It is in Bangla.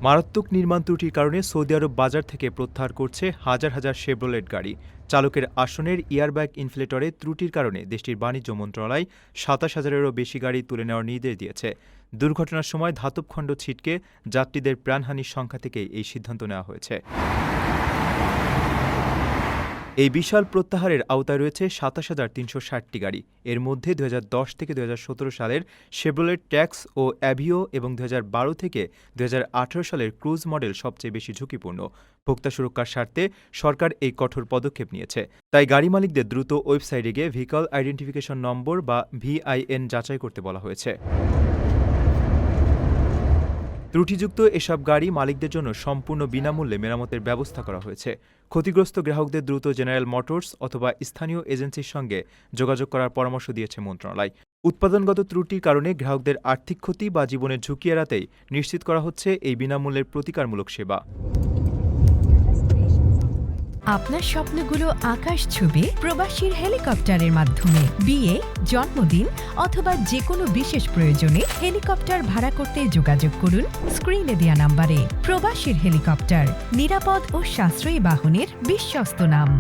মারাত্মক নির্মাণ ত্রুটির কারণে সৌদি আরব বাজার থেকে প্রত্যাহার করছে হাজার হাজার শেভরোলেট গাড়ি। চালকের আসনের এয়ারব্যাগ ইনফ্লেটরে ত্রুটির কারণে দেশটির বাণিজ্য মন্ত্রণালয় ২৭,০০০-এরও বেশি গাড়ি তুলে নেওয়ার নির্দেশ দিয়েছে। দুর্ঘটনার সময় ধাতব খণ্ড ছিটকে যাত্রীদের প্রাণহানির সংখ্যা থেকেই এই সিদ্ধান্ত নেওয়া হয়েছে। এই বিশাল প্রত্যাহারের আওতায় রয়েছে ২৭,৩৬০টি গাড়ি। এর মধ্যে ২০১০ থেকে ২০১৭ সালের শেভরোলেট ট্যাক্স ও অ্যাভিও এবং ২০১২ থেকে ২০১৮ সালের ক্রুজ মডেল সবচেয়ে বেশি ঝুঁকিপূর্ণ। ভোক্তা সুরক্ষার স্বার্থে সরকার এই কঠোর পদক্ষেপ নিয়েছে। তাই গাড়ি মালিকদের দ্রুত ওয়েবসাইটে গিয়ে ভেহিকল আইডেন্টিফিকেশন নম্বর বা ভিআইএন যাচাই করতে বলা হয়েছে। ত্রুটিযুক্ত এসব গাড়ি মালিকদের জন্য সম্পূর্ণ বিনামূল্যে মেরামতের ব্যবস্থা করা হয়েছে। ক্ষতিগ্রস্ত গ্রাহকদের দ্রুত জেনারেল মোটরস অথবা স্থানীয় এজেন্সির সঙ্গে যোগাযোগ করার পরামর্শ দিয়েছে মন্ত্রণালয়। উৎপাদনগত ত্রুটির কারণে গ্রাহকদের আর্থিক ক্ষতি বা জীবনের ঝুঁকি এড়াতেই নিশ্চিত করা হচ্ছে এই বিনামূল্যের প্রতিকারমূলক সেবা। আপনার স্বপ্নগুলো আকাশ ছুবে প্রবাসীর হেলিকপ্টারের মাধ্যমে। বিয়ে, জন্মদিন অথবা যে কোনো বিশেষ প্রয়োজনে হেলিকপ্টার ভাড়া করতে যোগাযোগ করুন স্ক্রিনে দেয়া নাম্বারে। প্রবাসীর হেলিকপ্টার, নিরাপদ ও সাশ্রয়ী বাহনের বিশ্বস্ত নাম।